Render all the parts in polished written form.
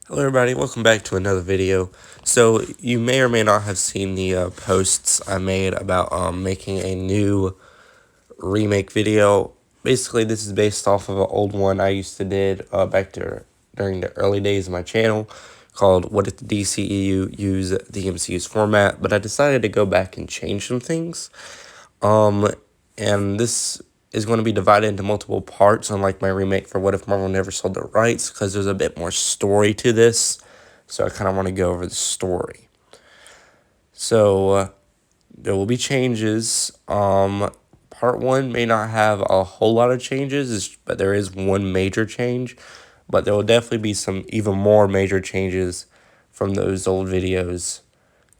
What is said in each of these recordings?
Hello everybody, welcome back to another video. So you may or may not have seen the posts I made about making a new remake video. Basically this is based off of an old one I used to did back there during the early days of my channel called What If the DCU Use the MCU's Format, but I decided to go back and change some things. And this is going to be divided into multiple parts, unlike my remake for What If Marvel Never Sold the Rights, because there's a bit more story to this. So I kind of want to go over the story. So there will be changes. Part 1 may not have a whole lot of changes, but there is one major change. But there will definitely be some even more major changes from those old videos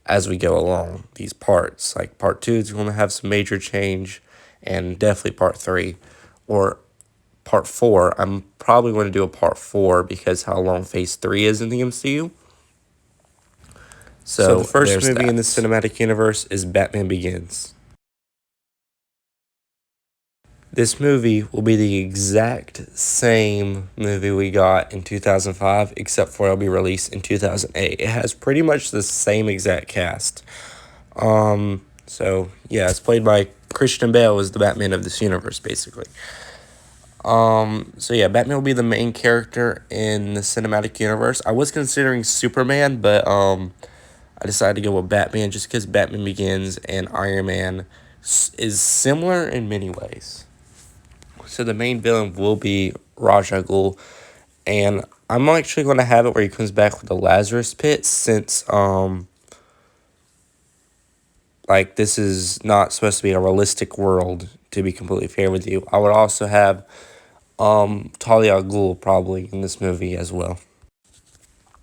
as we go along these parts. Like part 2 is going to have some major change, and definitely part 3 or part 4. I'm probably going to do a part 4 because how long phase 3 is in the MCU. So the first movie in the cinematic universe is Batman Begins. This movie will be the exact same movie we got in 2005, except for it'll be released in 2008. It has pretty much the same exact cast. So yeah, it's played by Christian Bale as the Batman of this universe, basically. So yeah, Batman will be the main character in the cinematic universe. I was considering Superman, but I decided to go with Batman just because Batman Begins and Iron Man is similar in many ways. So the main villain will be Ra's al Ghul, and I'm actually going to have it where he comes back with the Lazarus Pit, since like this is not supposed to be a realistic world, to be completely fair with you. I would also have Talia al Ghul probably in this movie as well.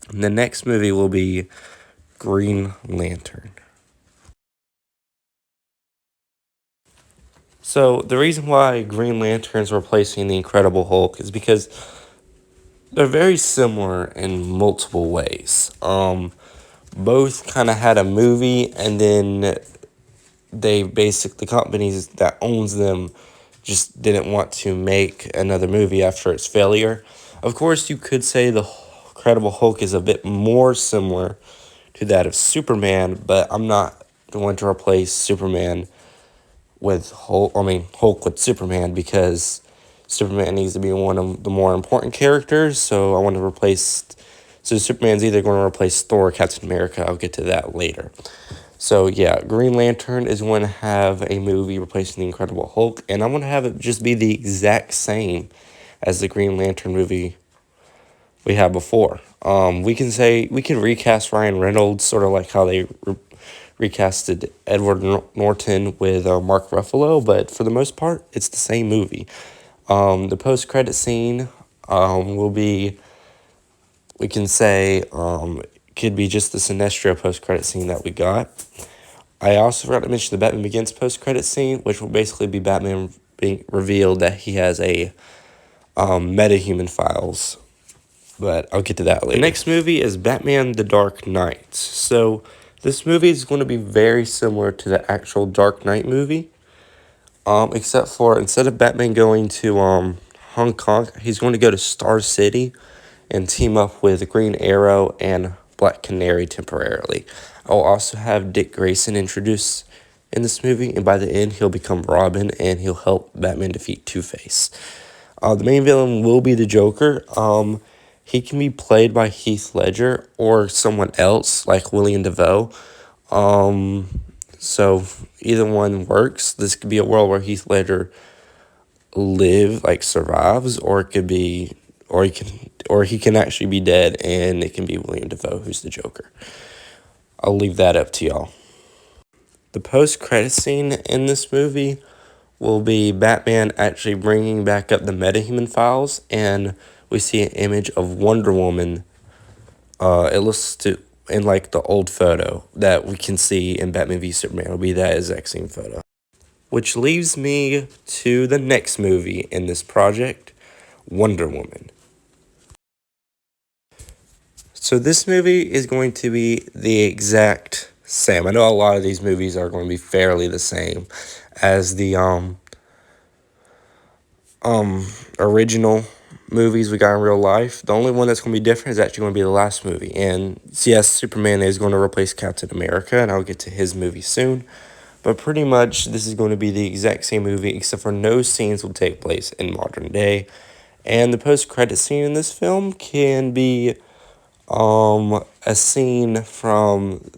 And the next movie will be Green Lantern. So the reason why Green Lantern's replacing the Incredible Hulk is because they're very similar in multiple ways. Both kind of had a movie, and then they basically, the companies that owns them just didn't want to make another movie after its failure. Of course, you could say the Incredible Hulk is a bit more similar to that of Superman, but I'm not going to replace Superman with Hulk with Superman, because Superman needs to be one of the more important characters. So I want to replace. So Superman's either going to replace Thor or Captain America. I'll get to that later. So yeah, Green Lantern is going to have a movie replacing the Incredible Hulk, and I'm going to have it just be the exact same as the Green Lantern movie we had before. We can recast Ryan Reynolds, sort of like how they recasted Edward Norton with Mark Ruffalo, but for the most part, it's the same movie. The post-credit scene will be, we can say, could be just the Sinestro post-credit scene that we got. I also forgot to mention the Batman Begins post-credit scene, which will basically be Batman being revealed that he has a metahuman files. But I'll get to that later. The next movie is Batman the Dark Knight. So this movie is going to be very similar to the actual Dark Knight movie. Except for instead of Batman going to Hong Kong, he's going to go to Star City and team up with Green Arrow and Black Canary temporarily. I'll also have Dick Grayson introduced in this movie, and by the end, he'll become Robin, and he'll help Batman defeat Two-Face. The main villain will be the Joker. He can be played by Heath Ledger or someone else, like William Dafoe. So either one works. This could be a world where Heath Ledger survives, or it could be, or he can actually be dead, and it can be William Dafoe who's the Joker. I'll leave that up to y'all. The post-credit scene in this movie will be Batman actually bringing back up the metahuman files, and we see an image of Wonder Woman. It looks to in like the old photo that we can see in Batman v Superman. It'll be that exact same photo. Which leaves me to the next movie in this project, Wonder Woman. So this movie is going to be the exact same. I know a lot of these movies are going to be fairly the same as the original movies we got in real life. The only one that's going to be different is actually going to be the last movie. And yes, Superman is going to replace Captain America, and I'll get to his movie soon. But pretty much, this is going to be the exact same movie, except for no scenes will take place in modern day. And the post-credit scene in this film can be a scene from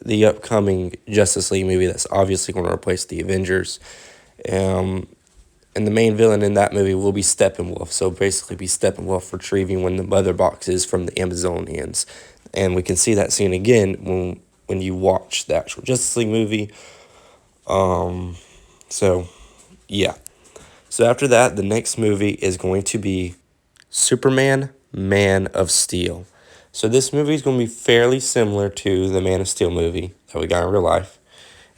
the upcoming Justice League movie that's obviously going to replace the Avengers. And the main villain in that movie will be Steppenwolf. So basically be Steppenwolf retrieving one of the mother boxes from the Amazonians. And we can see that scene again when you watch the actual Justice League movie. So, yeah. So after that, the next movie is going to be Superman, Man of Steel. So this movie is going to be fairly similar to the Man of Steel movie that we got in real life,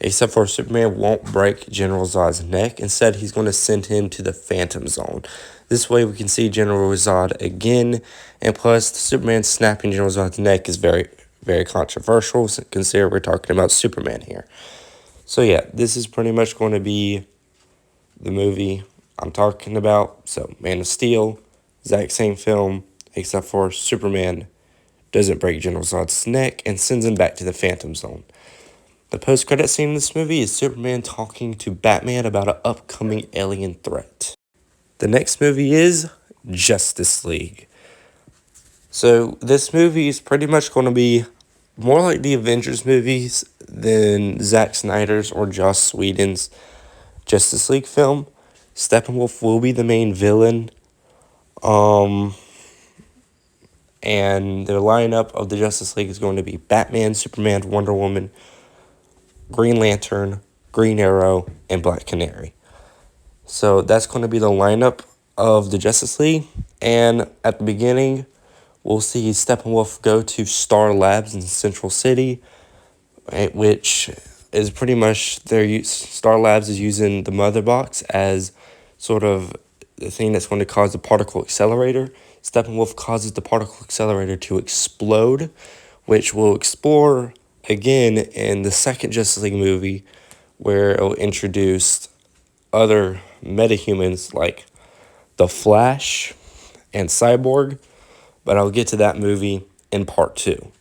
except for Superman won't break General Zod's neck. Instead, he's going to send him to the Phantom Zone. This way, we can see General Zod again, and plus, Superman snapping General Zod's neck is very, very controversial, considering we're talking about Superman here. So yeah, this is pretty much going to be the movie I'm talking about. So, Man of Steel, exact same film, except for Superman doesn't break General Zod's neck and sends him back to the Phantom Zone. The post-credit scene in this movie is Superman talking to Batman about an upcoming alien threat. The next movie is Justice League. So this movie is pretty much going to be more like the Avengers movies than Zack Snyder's or Joss Whedon's Justice League film. Steppenwolf will be the main villain. And the lineup of the Justice League is going to be Batman, Superman, Wonder Woman, Green Lantern, Green Arrow, and Black Canary. So that's going to be the lineup of the Justice League. And at the beginning, we'll see Steppenwolf go to Star Labs in Central City, which is pretty much Star Labs is using the mother box as sort of the thing that's going to cause the particle accelerator. Steppenwolf causes the particle accelerator to explode, which we'll explore again in the second Justice League movie, where it'll introduce other metahumans like the Flash and Cyborg, but I'll get to that movie in part 2.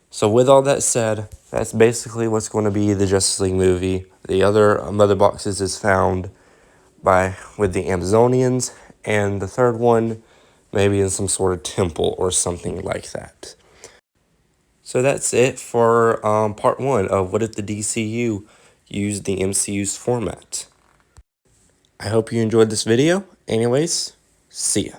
So with all that said, that's basically what's going to be the Justice League movie. The other mother boxes is found with the Amazonians, and the third one maybe in some sort of temple or something like that. So that's it for part 1 of what if the DCU used the MCU's format. I hope you enjoyed this video. Anyways, see ya.